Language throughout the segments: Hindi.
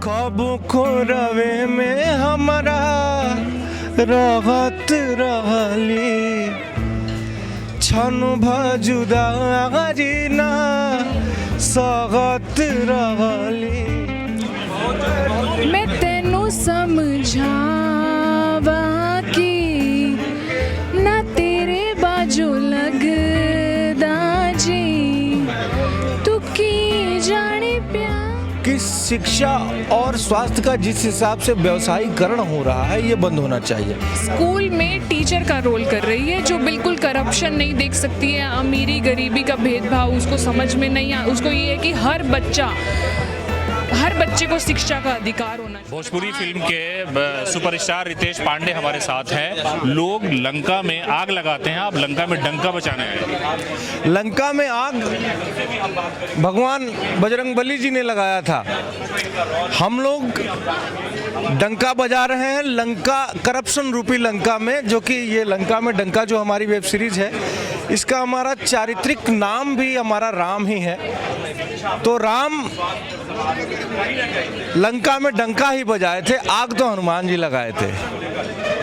ख्वाबों को रवे में हमारा राहत रहली छनु भजुदा ना स्वागत रहली। मैं तेनू समझावा कि ना तेरे बाजू लगदा जी तू की जाने प्यार। कि शिक्षा और स्वास्थ्य का जिस हिसाब से व्यवसायीकरण हो रहा है ये बंद होना चाहिए। स्कूल में टीचर का रोल कर रही है जो बिल्कुल करप्शन नहीं देख सकती है, अमीरी गरीबी का भेदभाव उसको समझ में नहीं आ, उसको ये है कि हर बच्चे को शिक्षा का अधिकार होना चाहिए। भोजपुरी फिल्म के सुपरस्टार रितेश पांडे हमारे साथ हैं। लोग लंका में आग लगाते हैं, आप लंका में डंका बचाने आए। लंका में आग भगवान बजरंगबली जी ने लगाया था, हम लोग डंका बजा रहे हैं लंका करप्शन रूपी लंका में। जो कि ये लंका में डंका जो हमारी वेब सीरीज है इसका हमारा चारित्रिक नाम भी हमारा राम ही है। तो राम लंका में डंका ही बजाए थे, आग तो हनुमान जी लगाए थे।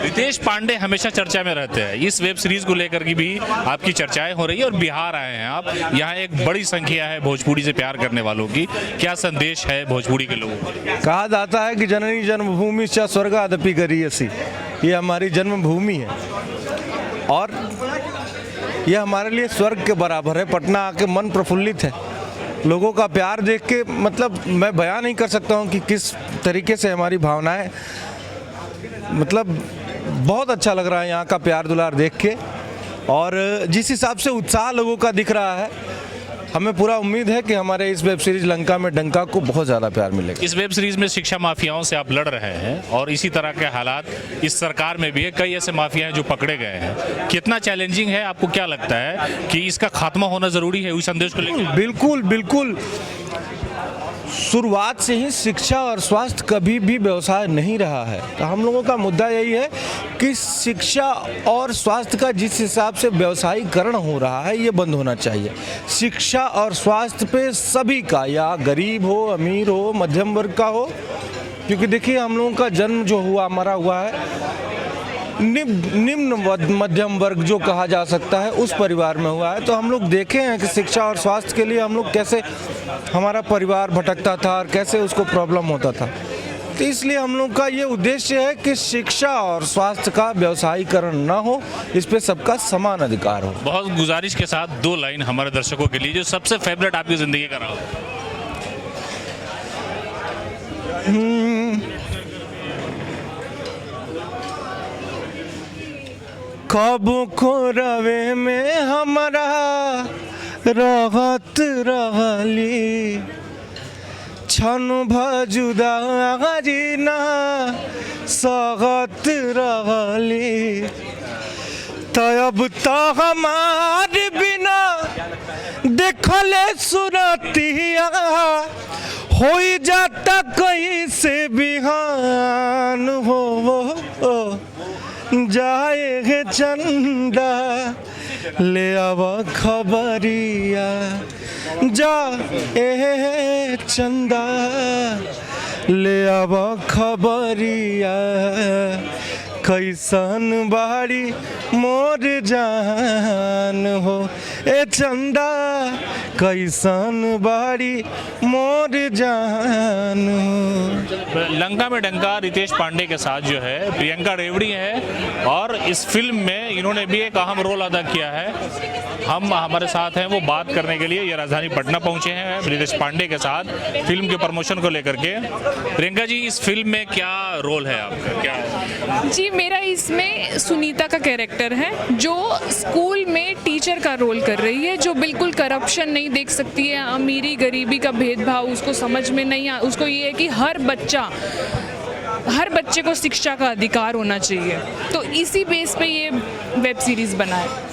रितेश पांडे हमेशा चर्चा में रहते हैं, इस वेब सीरीज को लेकर की भी आपकी चर्चाएं हो रही है और बिहार आए हैं आप, यहाँ एक बड़ी संख्या है भोजपुरी से प्यार करने वालों की, क्या संदेश है भोजपुरी के लोगों को? कहा जाता है कि जननी जन्मभूमि च स्वर्गादपि गरीयसी, ये हमारी जन्मभूमि है और ये हमारे लिए स्वर्ग के बराबर है। पटना आके मन प्रफुल्लित है, लोगों का प्यार देख के मतलब मैं बयान नहीं कर सकता हूँ कि किस तरीके से हमारी भावनाएं, मतलब बहुत अच्छा लग रहा है यहाँ का प्यार दुलार देख के। और जिस हिसाब से उत्साह लोगों का दिख रहा है, हमें पूरा उम्मीद है कि हमारे इस वेब सीरीज लंका में डंका को बहुत ज़्यादा प्यार मिलेगा। इस वेब सीरीज में शिक्षा माफियाओं से आप लड़ रहे हैं और इसी तरह के हालात इस सरकार में भी है, कई ऐसे माफिया हैं जो पकड़े गए हैं, कितना चैलेंजिंग है? आपको क्या लगता है कि इसका खात्मा होना जरूरी है उस संदेश को लेकर? बिल्कुल बिल्कुल, शुरुआत से ही शिक्षा और स्वास्थ्य कभी भी व्यवसाय नहीं रहा है। तो हम लोगों का मुद्दा यही है कि शिक्षा और स्वास्थ्य का जिस हिसाब से व्यवसायीकरण हो रहा है ये बंद होना चाहिए। शिक्षा और स्वास्थ्य पे सभी का, या गरीब हो, अमीर हो, मध्यम वर्ग का हो, क्योंकि देखिए हम लोगों का जन्म जो हुआ हमारा हुआ है निम्न मध्यम वर्ग जो कहा जा सकता है उस परिवार में हुआ है। तो हम लोग देखे हैं कि शिक्षा और स्वास्थ्य के लिए हम लोग कैसे हमारा परिवार भटकता था और कैसे उसको प्रॉब्लम होता था। तो इसलिए हम लोग का ये उद्देश्य है कि शिक्षा और स्वास्थ्य का व्यवसायीकरण ना हो, इस पे सबका समान अधिकार हो। बहुत गुजारिश के साथ 2 लाइन हमारे दर्शकों के लिए, जो सबसे फेवरेट आपकी जिंदगी का रहा हो। ख्वाबों को रवे में हमारा राहत रहली छनु भजुदा ना स्वागत रहली। तब तो हमार बिना देखले सुरतिया हो जाता कैसे बिहान हो जाए चंदा ले आव खबरिया जा ए चंदा ले आव खबरिया कैसन बाड़ी मोर जान हो ए चंदा कैसन बाड़ी मोर जान हो। लंका में डंका रितेश पांडे के साथ जो है प्रियंका रेवड़ी है और इस फिल्म में इन्होंने भी एक अहम रोल अदा किया है। हम हमारे साथ हैं वो बात करने के लिए, ये राजधानी पटना पहुंचे हैं रितेश पांडे के साथ फिल्म के प्रमोशन को लेकर के। प्रियंका जी, इस फिल्म में क्या रोल है आपका? क्या जी, मेरा इसमें सुनीता का कैरेक्टर है जो स्कूल में टीचर का रोल कर रही है, जो बिल्कुल करप्शन नहीं देख सकती है, अमीरी गरीबी का भेदभाव उसको समझ में नहीं आ, उसको ये है कि हर बच्चे को शिक्षा का अधिकार होना चाहिए। तो इसी बेस पे ये वेब सीरीज बना है।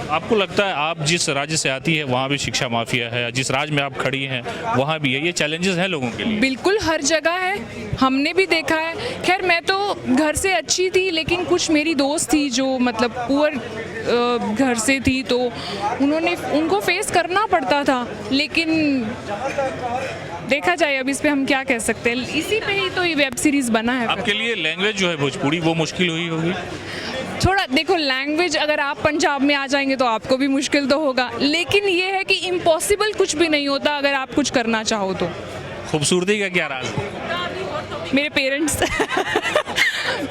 आपको लगता है आप जिस राज्य से आती है वहाँ भी शिक्षा माफिया है, जिस राज्य में आप खड़ी हैं वहाँ भी है, ये चैलेंजेस हैं लोगों के लिए? बिल्कुल, हर जगह है, हमने भी देखा है। खैर मैं तो घर से अच्छी थी, लेकिन कुछ मेरी दोस्त थी जो मतलब पुअर घर से थी, तो उनको फेस करना पड़ता था। लेकिन देखा जाए अब इस पे हम क्या कह सकते हैं, इसी पे ही तो ये वेब सीरीज बना है। आपके लिए लैंग्वेज जो है भोजपुरी वो मुश्किल हुई होगी? थोड़ा देखो, लैंग्वेज अगर आप पंजाब में आ जाएंगे तो आपको भी मुश्किल तो होगा, लेकिन ये है कि इम्पॉसिबल कुछ भी नहीं होता अगर आप कुछ करना चाहो तो। खूबसूरती का क्या राज है? मेरे पेरेंट्स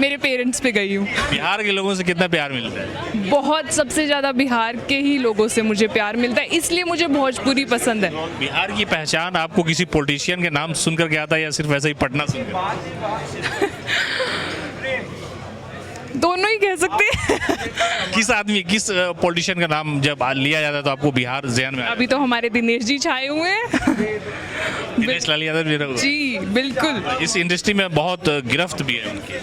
मेरे पेरेंट्स पे गई हूँ। बिहार के लोगों से कितना प्यार मिलता है? बहुत, सबसे ज़्यादा बिहार के ही लोगों से मुझे प्यार मिलता है, इसलिए मुझे भोजपुरी पसंद है। बिहार की पहचान आपको किसी पॉलिटिशियन के नाम सुनकर के आता है या सिर्फ ऐसे ही पटना सुनकर? दोनों ही कह सकते हैं। किस आदमी, किस पॉलिटिशियन का नाम जब लिया जाता है तो आपको बिहार ज़हन में आता अभी तो हमारे दिनेश जी छाए हुए हैं। है? दिनेश लाल यादव जी रहो। जी बिल्कुल इस इंडस्ट्री में बहुत गिरफ्त भी है उनकी।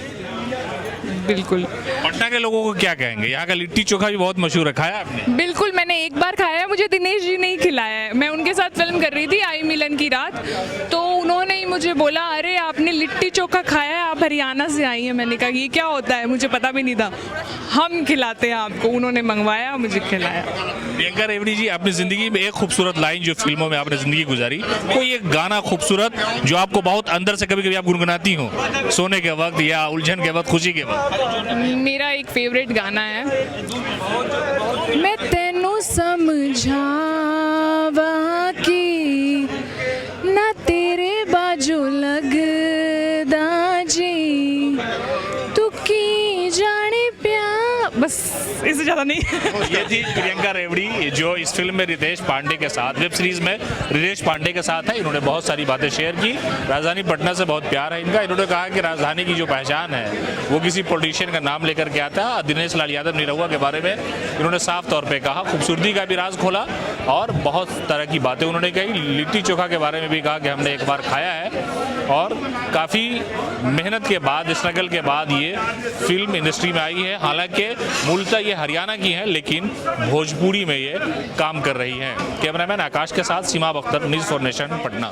बिल्कुल पटना के लोगों को क्या कहेंगे? यहाँ का लिट्टी चोखा भी बहुत मशहूर है, खाया आपने? बिल्कुल, मैंने एक बार खाया है, मुझे दिनेश जी ने ही खिलाया है। मैं उनके साथ फिल्म कर रही थी आई मिलन की रात, तो उन्होंने ही मुझे बोला, अरे आपने लिट्टी चोखा खाया है, आप हरियाणा से आई हैं। मैंने कहा ये क्या होता है, मुझे पता भी नहीं था। हम खिलाते हैं आपको। उन्होंने मंगवाया, मुझे खिलाया। प्रियंका रेवड़ी जी, अपनी जिंदगी में एक खूबसूरत लाइन जो फिल्मों में आपने जिंदगी गुजारी, कोई एक गाना खूबसूरत जो आपको बहुत अंदर से कभी कभी आप गुनगुनाती हो, सोने के वक्त या उलझन के वक्त, खुशी के वक्त? मेरा एक फेवरेट गाना है, मैं तेनू समझावा कि ना तेरे बाजू लगदा जी, तू की जाने प्यार। बस इससे ज़्यादा नहीं। ये थी प्रियंका रेवड़ी जो इस फिल्म में रितेश पांडे के साथ, वेब सीरीज में रितेश पांडे के साथ है। इन्होंने बहुत सारी बातें शेयर की। राजधानी पटना से बहुत प्यार है इनका। इन्होंने कहा कि राजधानी की जो पहचान है वो किसी पॉलिटिशियन का नाम लेकर के आता है। दिनेश लाल यादव निरहुआ के बारे में इन्होंने साफ तौर पर कहा, खूबसूरती का भी राज खोला और बहुत तरह की बातें उन्होंने कही। लिट्टी चोखा के बारे में भी कहा कि हमने एक बार खाया है और काफ़ी मेहनत के बाद, स्ट्रगल के बाद ये फिल्म इंडस्ट्री में आई है। हालांकि मूलतः ये हरियाणा की है लेकिन भोजपुरी में ये काम कर रही हैं। कैमरामैन आकाश के साथ सीमा बख्तर, न्यूज़ फॉर नेशन, पटना।